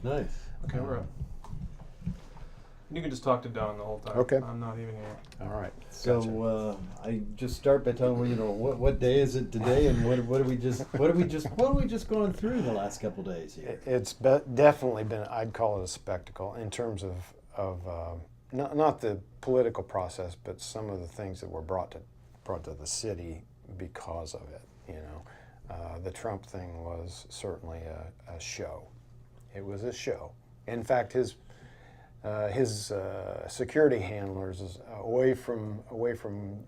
Nice. Okay, we're up. You can just talk to Don the whole time. Okay. I'm not even here. All right. So Gotcha. I just start by telling you, what day is it today, and what are we just going through the last couple days here? It's definitely been, I'd call it a spectacle in terms of not the political process, but some of the things that were brought to the city because of it. The Trump thing was certainly a show. It was a show. In fact, his security handlers is away from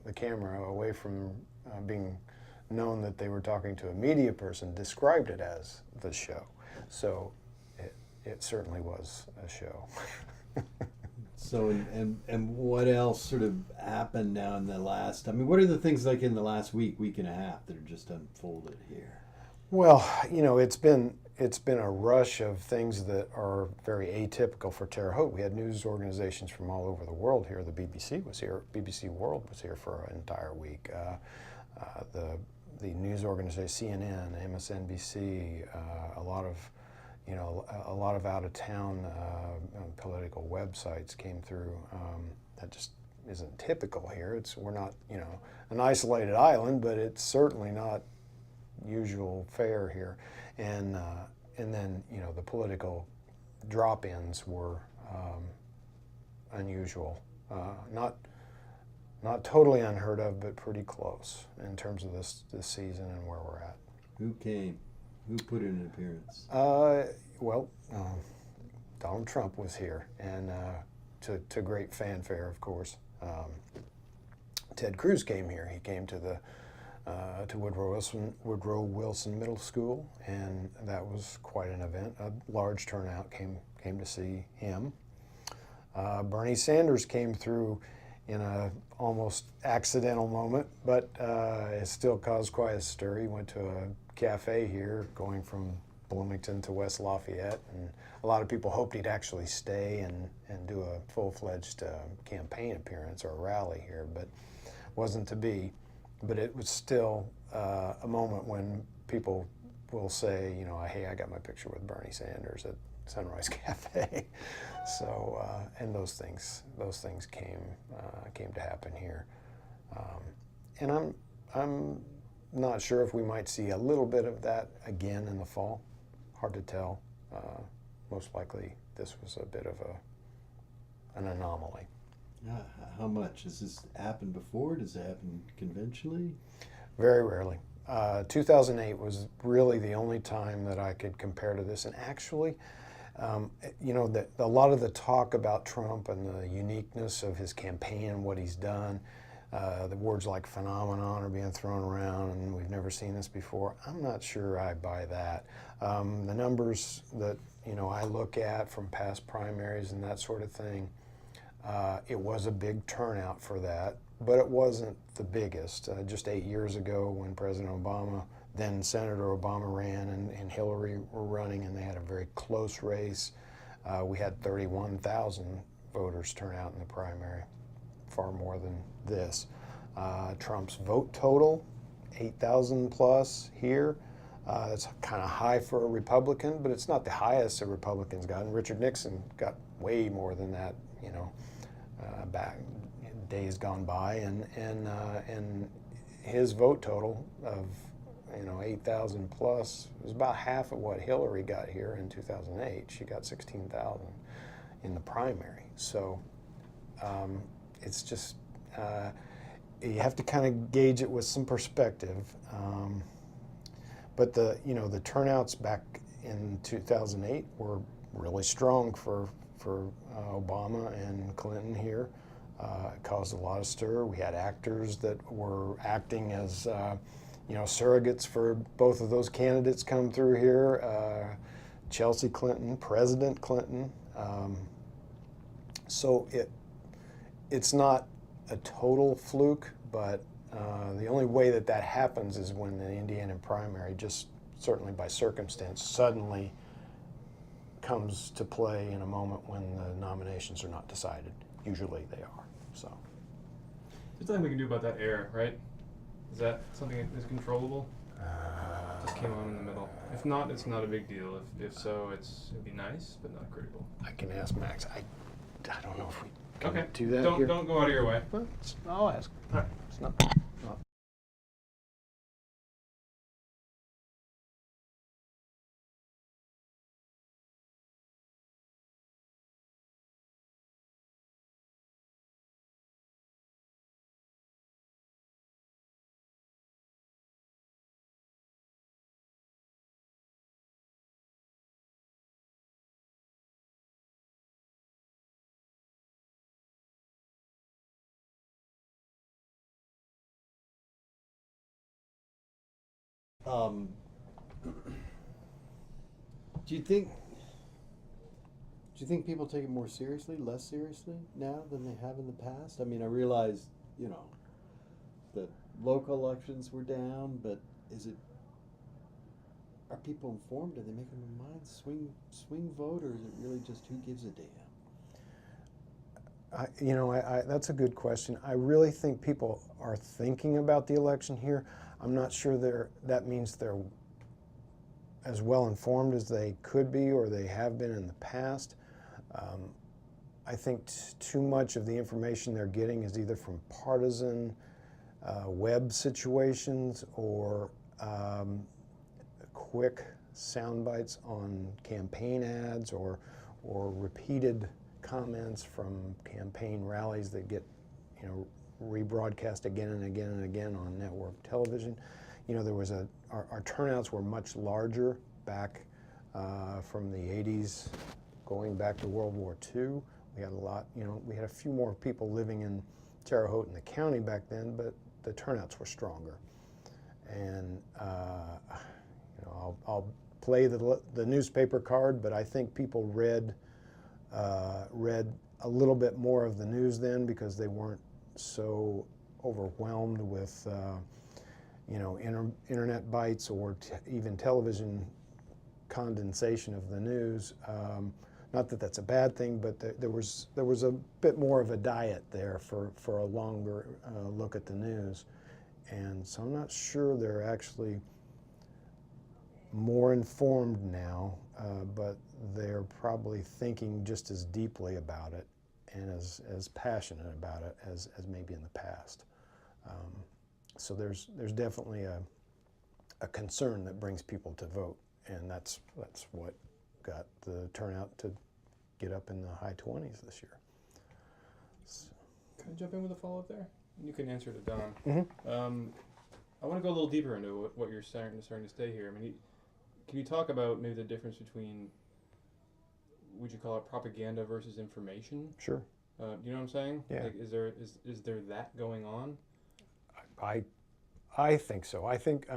the camera, away from being known that they were talking to a media person, described it as the show. So it certainly was a show. So and what else sort of happened now in the last? I mean, what are the things like in the last week and a half that are just unfolded here? Well, it's been a rush of things that are very atypical for Terre Haute. We had news organizations from all over the world here. The BBC was here. BBC World was here for an entire week. The news organization, CNN, MSNBC, a lot of out of town political websites came through. That just isn't typical here. We're not an isolated island, but it's certainly not usual fare here, and then the political drop-ins were unusual, not totally unheard of, but pretty close in terms of this season and where we're at. Who came? Who put in an appearance? Donald Trump was here, and to great fanfare, of course. Ted Cruz came here. He came to Woodrow Wilson Middle School, and that was quite an event. A large turnout came to see him. Bernie Sanders came through in a almost accidental moment, but it still caused quite a stir. He went to a cafe here, going from Bloomington to West Lafayette, and a lot of people hoped he'd actually stay and do a full-fledged campaign appearance or a rally here, but wasn't to be. But it was still a moment when people will say, hey, I got my picture with Bernie Sanders at Sunrise Cafe. So, and those things came to happen here. And I'm not sure if we might see a little bit of that again in the fall. Hard to tell. Most likely this was a bit of an anomaly. How much? Has this happened before? Does it happen conventionally? Very rarely. 2008 was really the only time that I could compare to this. And actually, a lot of the talk about Trump and the uniqueness of his campaign and what he's done, the words like phenomenon are being thrown around, and we've never seen this before. I'm not sure I buy that. The numbers that I look at from past primaries and that sort of thing, it was a big turnout for that, but it wasn't the biggest. Just 8 years ago, when President Obama, then Senator Obama ran and Hillary were running, and they had a very close race, we had 31,000 voters turn out in the primary, far more than this. Trump's vote total, 8,000 plus here. That's kind of high for a Republican, but it's not the highest a Republican's gotten. Richard Nixon got way more than that, back days gone by, and his vote total of 8,000 plus was about half of what Hillary got here in 2008. She got 16,000 in the primary. So it's just you have to kind of gauge it with some perspective. But the turnouts back in 2008 were really strong for Obama and Clinton here. It caused a lot of stir. We had actors that were acting as surrogates for both of those candidates come through here. Chelsea Clinton, President Clinton. So it's not a total fluke, but the only way that happens is when the Indiana primary, just certainly by circumstance, suddenly comes to play in a moment when the nominations are not decided. Usually they are. So there's nothing we can do about that air, right? Is that something that is controllable? Just came on in the middle. If not, it's not a big deal. If so, it'd be nice, but not critical. I can ask Max. I don't know if we can Okay. do that Don't here. don't go out of your way. Well, I'll ask. All right. It's not. Um, do you think? Do you think people take it more seriously, less seriously now than they have in the past? I mean, I realize, the local elections were down, but are people informed? Are they making their minds swing vote, or is it really just who gives a damn? That's a good question. I really think people are thinking about the election here. I'm not sure that means they're as well informed as they could be or they have been in the past. I think too much of the information they're getting is either from partisan web situations or quick sound bites on campaign ads or repeated comments from campaign rallies that get rebroadcast again and again and again on network television. There was our turnouts were much larger back from the 80s going back to World War II. We had a lot, we had a few more people living in Terre Haute in the county back then, but the turnouts were stronger. And I'll play the newspaper card, but I think people read a little bit more of the news then because they weren't so overwhelmed with internet bites or even television condensation of the news. Not that that's a bad thing, but there was a bit more of a diet there for a longer look at the news. And so I'm not sure they're actually more informed now, but they're probably thinking just as deeply about it and as passionate about it as maybe in the past. So there's definitely a concern that brings people to vote, and that's what got the turnout to get up in the high 20s this year. So. Can I jump in with a follow-up there? You can answer to Don. Mm-hmm. I want to go a little deeper into what you're starting to say here. I mean, can you talk about maybe the difference between, would you call it propaganda versus information? Sure. You know what I'm saying? Yeah. Like, is there that going on? I think so. I think,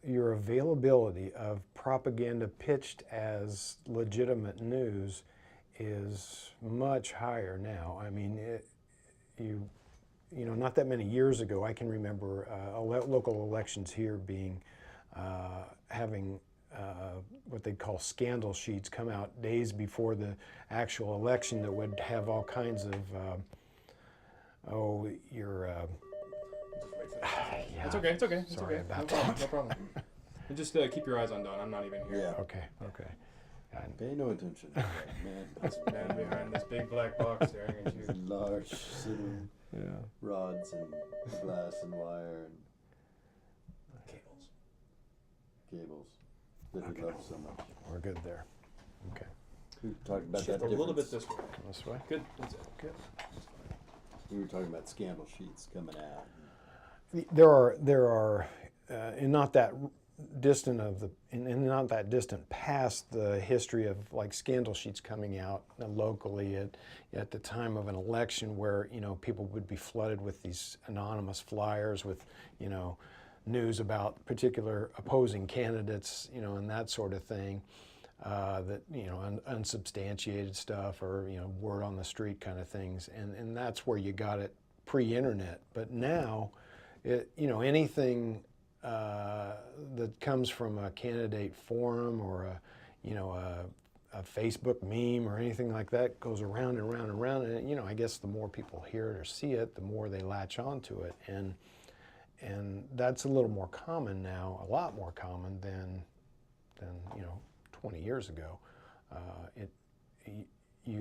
your availability of propaganda pitched as legitimate news is much higher now. I mean, not that many years ago, I can remember local elections here having what they call scandal sheets come out days before the actual election that would have all kinds of, yeah. It's okay. It's okay. It's Sorry okay. about No that. problem. And just keep your eyes on Don. I'm not even here. Yeah. Okay. Pay no attention to that man. This man behind this big black box staring at you. These large city Yeah. rods and glass and wire and cables that he loves so much. We're good there. Okay. We were talking about Shift that a little bit difference. this way. This way. Good. That's it. Good. We were talking about scandal sheets coming out. There are, in not that distant not that distant past, the history of like scandal sheets coming out locally at the time of an election, where people would be flooded with these anonymous flyers with news about particular opposing candidates, and that sort of thing. That unsubstantiated stuff or word on the street kind of things, and that's where you got it pre-internet. But now, anything that comes from a candidate forum or a Facebook meme or anything like that goes around and around and around, and I guess the more people hear it or see it, the more they latch onto it, and that's a little more common now, a lot more common than 20 years ago. It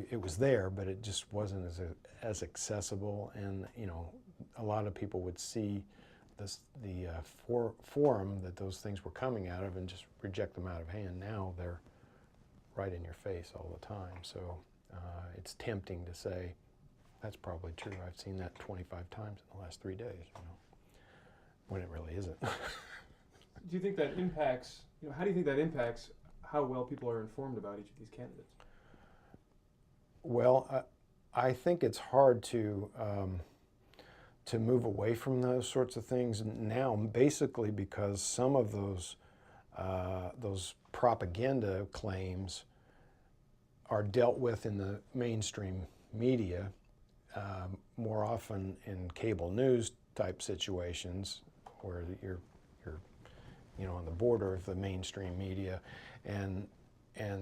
it was there, but it just wasn't as accessible, and a lot of people would see the forum that those things were coming out of and just reject them out of hand. Now they're right in your face all the time, so it's tempting to say that's probably true. I've seen that 25 times in the last 3 days, when it really isn't. Do you think that impacts? How do you think that impacts how well people are informed about each of these candidates? Well, I think it's hard to move away from those sorts of things now, basically because some of those propaganda claims are dealt with in the mainstream media, more often in cable news type situations where you're on the border of the mainstream media, and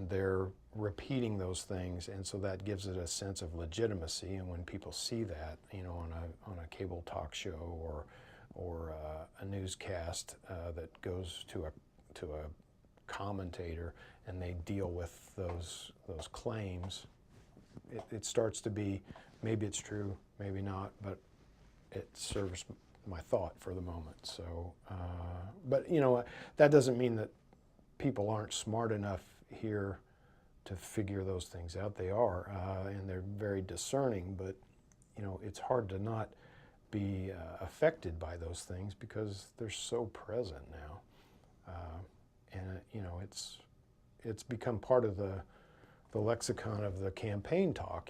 they're repeating those things, and so that gives it a sense of legitimacy. And when people see that, on a cable talk show or a newscast that goes to a commentator, and they deal with those claims, it starts to be, maybe it's true, maybe not, but it serves my thought for the moment. So, but that doesn't mean that people aren't smart enough here to figure those things out. They are, and they're very discerning, but it's hard to not be affected by those things because they're so present now. And it's become part of the lexicon of the campaign talk.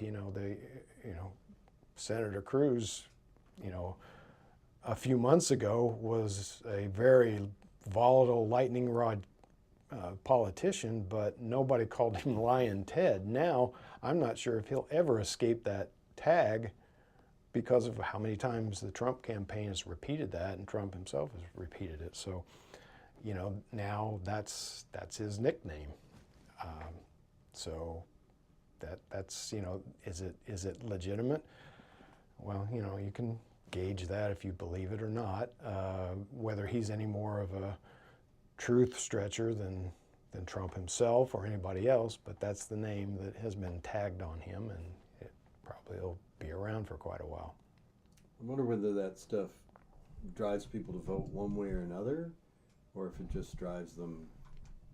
Senator Cruz, a few months ago was a very volatile lightning rod politician, but nobody called him Lion Ted. Now, I'm not sure if he'll ever escape that tag because of how many times the Trump campaign has repeated that, and Trump himself has repeated it. So, now that's his nickname. So that's is it legitimate? Well, you can gauge that if you believe it or not. Whether he's any more of a truth stretcher than Trump himself or anybody else, but that's the name that has been tagged on him, and it probably will be around for quite a while. I wonder whether that stuff drives people to vote one way or another, or if it just drives them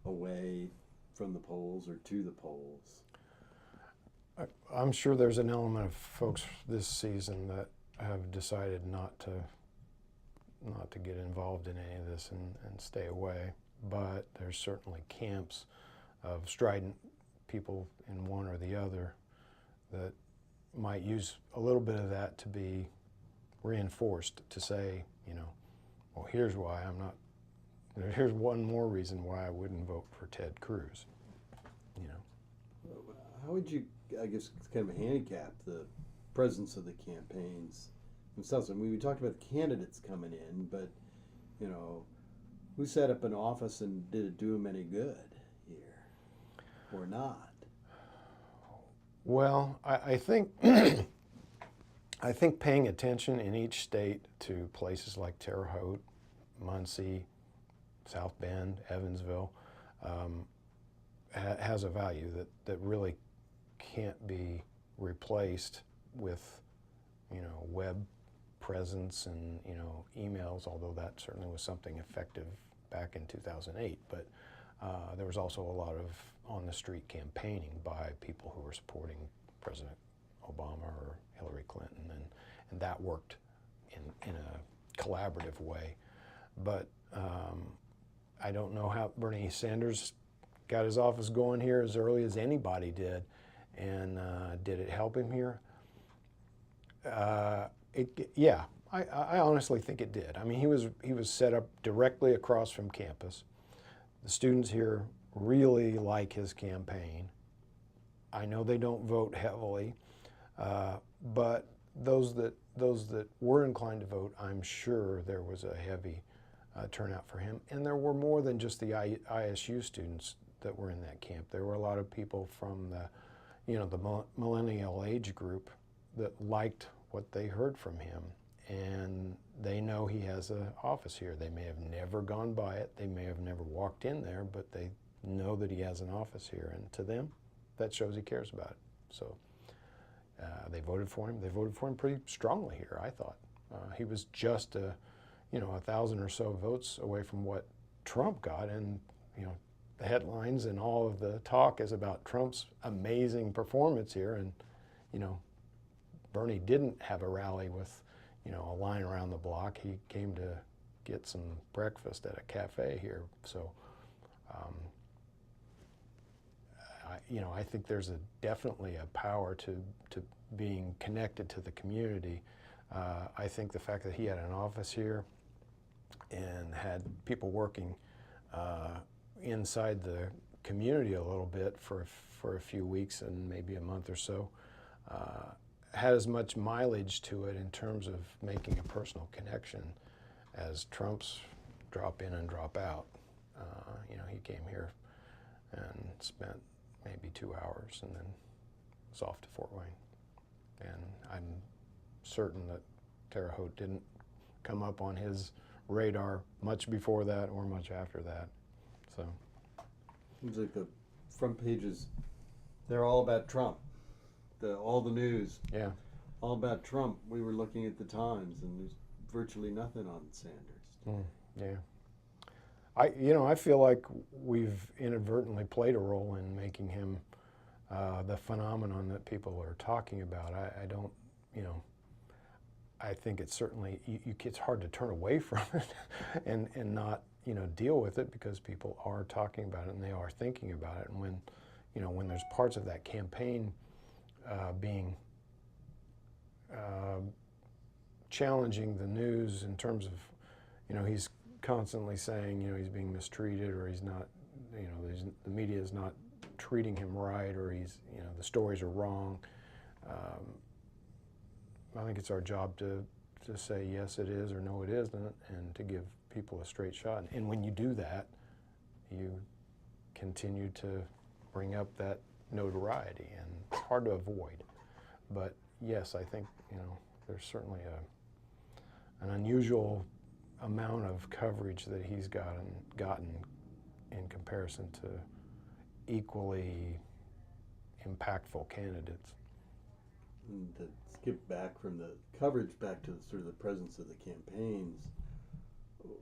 away from the polls or to the polls. I'm sure there's an element of folks this season that have decided not to get involved in any of this and stay away. But there's certainly camps of strident people in one or the other that might use a little bit of that to be reinforced, to say, well, here's why I'm not, here's one more reason why I wouldn't vote for Ted Cruz. How would you, I guess, kind of handicap the presence of the campaigns themselves? I mean, we talked about the candidates coming in, but, who set up an office and did it do them any good here or not? Well, I think I think paying attention in each state to places like Terre Haute, Muncie, South Bend, Evansville has a value that really can't be replaced with web presence and emails, although that certainly was something effective back in 2008. But there was also a lot of on-the-street campaigning by people who were supporting President Obama or Hillary Clinton, and that worked in a collaborative way. But I don't know how Bernie Sanders got his office going here as early as anybody did, and did it help him here? Yeah, I honestly think it did. I mean, he was set up directly across from campus. The students here really like his campaign. I know they don't vote heavily, but those that were inclined to vote, I'm sure there was a heavy turnout for him. And there were more than just the ISU students that were in that camp. There were a lot of people from the millennial age group that liked what they heard from him. and they know he has an office here. They may have never gone by it, they may have never walked in there, but they know that he has an office here, and to them, that shows he cares about it. So they voted for him. They voted for him pretty strongly here, I thought. He was just 1,000 or so votes away from what Trump got, and the headlines and all of the talk is about Trump's amazing performance here, and Bernie didn't have a rally with a line around the block. He came to get some breakfast at a cafe here. So I think there's definitely a power to being connected to the community. I think the fact that he had an office here and had people working inside the community a little bit for a few weeks and maybe a month or so had as much mileage to it in terms of making a personal connection as Trump's drop in and drop out. He came here and spent maybe 2 hours and then was off to Fort Wayne. And I'm certain that Terre Haute didn't come up on his radar much before that or much after that. So seems like the front pages, they're all about Trump. All the news, yeah, all about Trump. We were looking at the Times, and there's virtually nothing on Sanders. Yeah. I feel like we've inadvertently played a role in making him the phenomenon that people are talking about. I don't, I think it's certainly, it's hard to turn away from it and not, deal with it, because people are talking about it and they are thinking about it. And when there's parts of that campaign being challenging the news in terms of, he's constantly saying, he's being mistreated, or he's not, the media is not treating him right, or he's, the stories are wrong. I think it's our job to say yes it is or no it isn't, and to give people a straight shot. And when you do that, you continue to bring up that notoriety, and it's hard to avoid. But yes, I think there's certainly an unusual amount of coverage that he's gotten in comparison to equally impactful candidates. And to skip back from the coverage back to sort of the presence of the campaigns.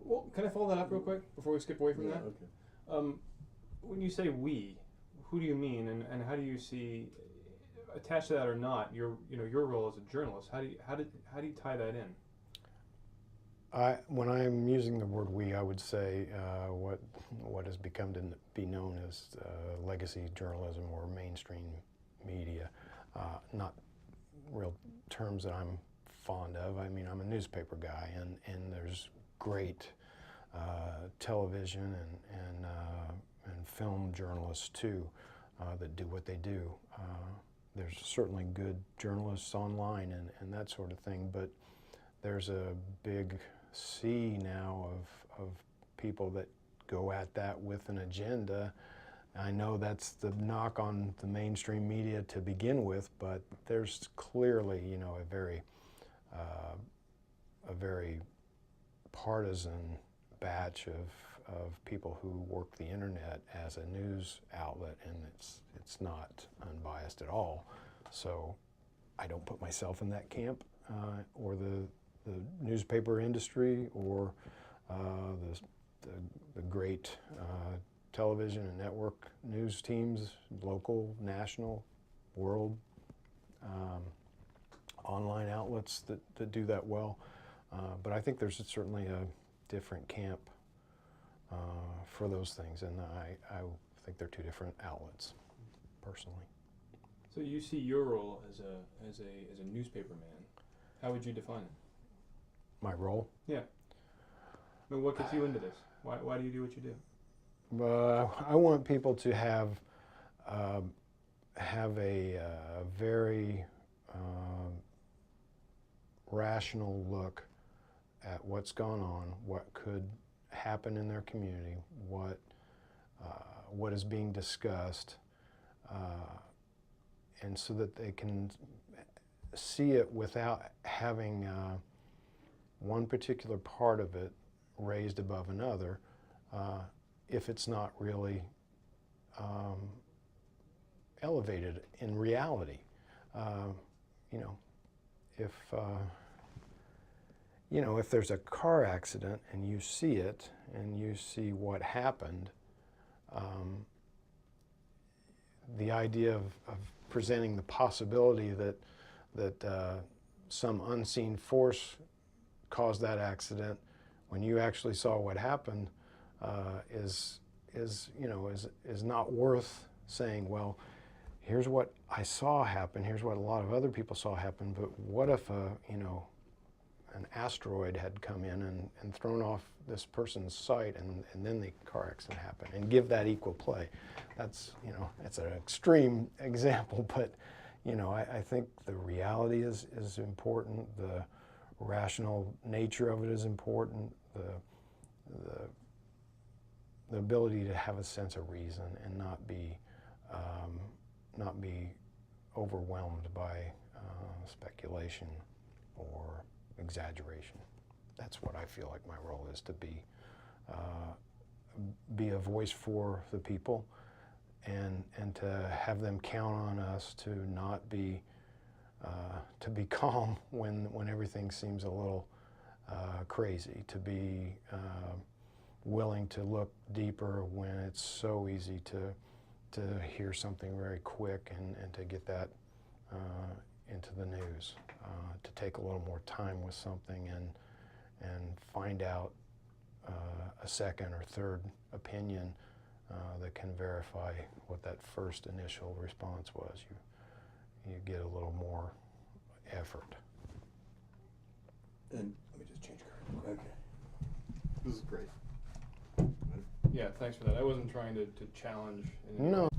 Well, can I follow that up real quick before we skip away from that? Okay. When you say we, who do you mean, and how do you see, attached to that or not, your role as a journalist? How do you tie that in? When I'm using the word we, I would say what has become to be known as legacy journalism or mainstream media, not real terms that I'm fond of. I mean, I'm a newspaper guy, and there's great television and film journalists too that do what they do. There's certainly good journalists online and that sort of thing, but there's a big sea now of people that go at that with an agenda. I know that's the knock on the mainstream media to begin with, but there's clearly, a very partisan batch of people who work the internet as a news outlet, and it's not unbiased at all. So I don't put myself in that camp, or the newspaper industry, or the great television and network news teams, local, national, world, online outlets that do that well. But I think there's certainly a different camp for those things, and I think they're two different outlets, personally. So you see your role as a newspaper man. How would you define it? My role? Yeah. I mean, what gets you into this? Why do you do what you do? I want people to have a very rational look at what's gone on, what could happen in their community, what is being discussed, and so that they can see it without having one particular part of it raised above another if it's not really elevated in reality. You know, if you know, if there's a car accident and you see it and you see what happened, the idea of presenting the possibility that some unseen force caused that accident when you actually saw what happened is not worth saying, well, here's what I saw happen, here's what a lot of other people saw happen, but what if an asteroid had come in and thrown off this person's sight, and then the car accident happened, and give that equal play. That's, it's an extreme example, but I think the reality is important, the rational nature of it is important, the ability to have a sense of reason and not be overwhelmed by speculation or exaggeration. That's what I feel like my role is, to be a voice for the people, and to have them count on us to not be calm when everything seems a little crazy, to be willing to look deeper when it's so easy to hear something very quick and to get that into the news, to take a little more time with something and find out a second or third opinion that can verify what that first initial response was. You get a little more effort. And let me just change cards. Okay. This is great. Yeah, thanks for that. I wasn't trying to challenge anything. No.